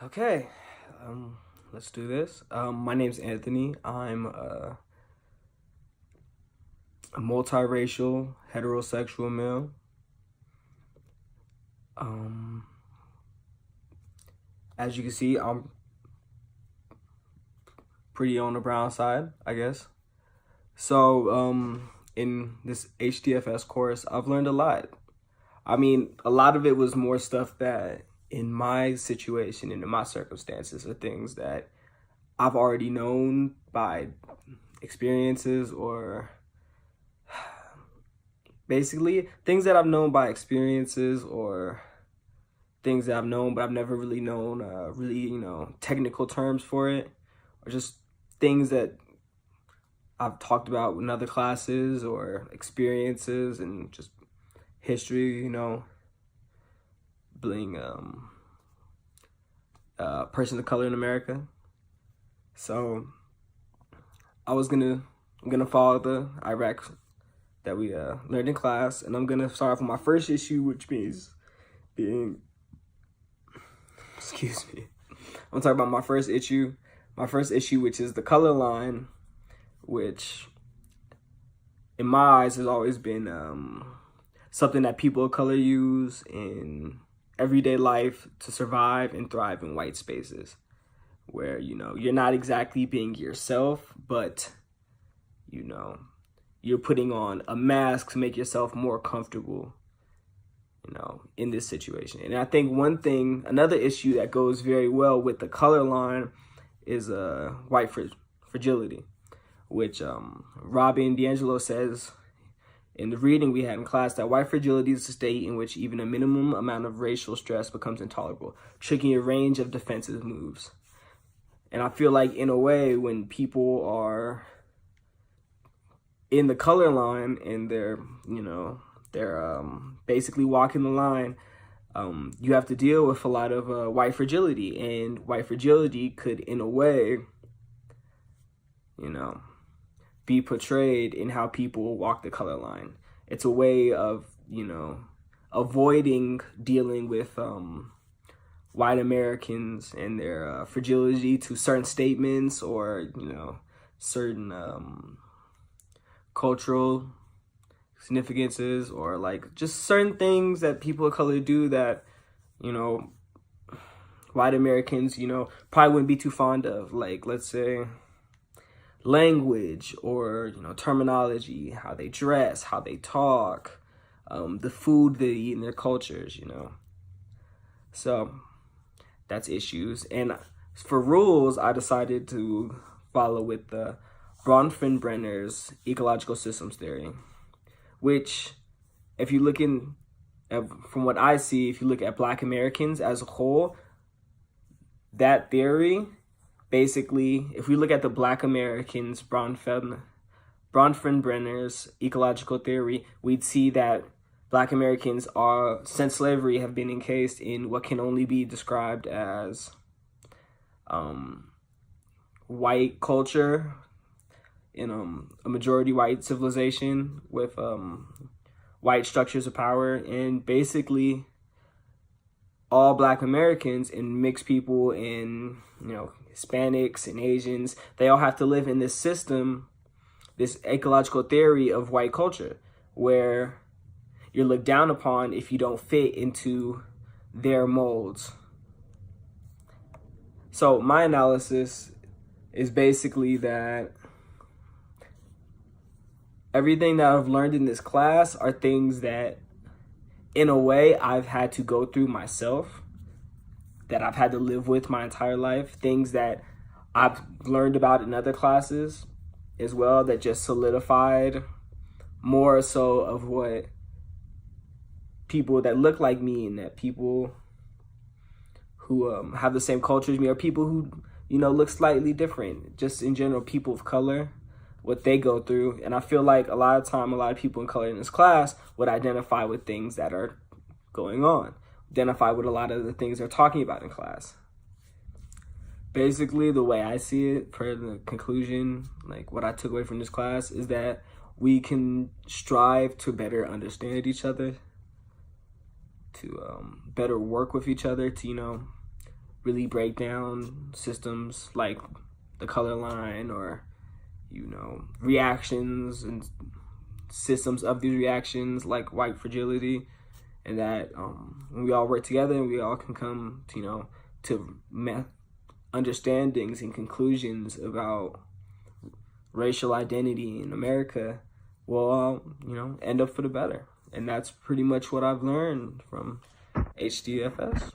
Okay, let's do this. My name's Anthony. I'm a multiracial, heterosexual male. As you can see, I'm pretty on the brown side, I guess. So, in this HDFS course, I've learned a lot. I mean, a lot of it was more stuff that in my situation and in my circumstances are things that I've already known by experiences, or basically things that I've known by experiences, or things that I've known but I've never really known technical terms for it, or just things that I've talked about in other classes or experiences and just history, being a person of color in America. So I'm gonna follow the Iraq that we learned in class, and I'm gonna start off with my first issue, which means being, excuse me, I'm gonna talk about my first issue, which is the color line, which in my eyes has always been something that people of color use in everyday life to survive and thrive in white spaces, where you're not exactly being yourself, but you're putting on a mask to make yourself more comfortable in this situation. And I think another issue that goes very well with the color line is white fragility, which Robin DiAngelo says in the reading we had in class that white fragility is a state in which even a minimum amount of racial stress becomes intolerable, triggering a range of defensive moves. And I feel like, in a way, when people are in the color line and they're basically walking the line, you have to deal with a lot of white fragility, and white fragility could, in a way, be portrayed in how people walk the color line. It's a way of, avoiding dealing with white Americans and their fragility to certain statements, or, certain cultural significances, or like just certain things that people of color do that, white Americans, probably wouldn't be too fond of. Like, let's say, language, or terminology, how they dress, how they talk, the food they eat in their cultures, So that's issues. And for rules, I decided to follow with the Bronfenbrenner's ecological systems theory, which, if you look from what I see, if you look at Black Americans as a whole, that theory, basically, if we look at the Black Americans, Bronfenbrenner's ecological theory, we'd see that Black Americans since slavery, have been encased in what can only be described as white culture, in a majority white civilization with white structures of power. And basically, all Black Americans and mixed people and Hispanics and Asians, they all have to live in this system, this ecological theory of white culture, where you're looked down upon if you don't fit into their molds. So my analysis is basically that everything that I've learned in this class are things that, in a way, I've had to go through myself, that I've had to live with my entire life, things that I've learned about in other classes as well, that just solidified more so of what people that look like me, and that people who have the same culture as me, or people who look slightly different, just in general, people of color, what they go through. And I feel like a lot of people in color in this class would identify with things that are going on, identify with a lot of the things they're talking about in class. Basically, the way I see it, per the conclusion, like what I took away from this class, is that we can strive to better understand each other, to better work with each other, to really break down systems like the color line, or reactions and systems of these reactions like white fragility, and that when we all work together and we all can come to understandings and conclusions about racial identity in America, we'll all end up for the better. And that's pretty much what I've learned from HDFS.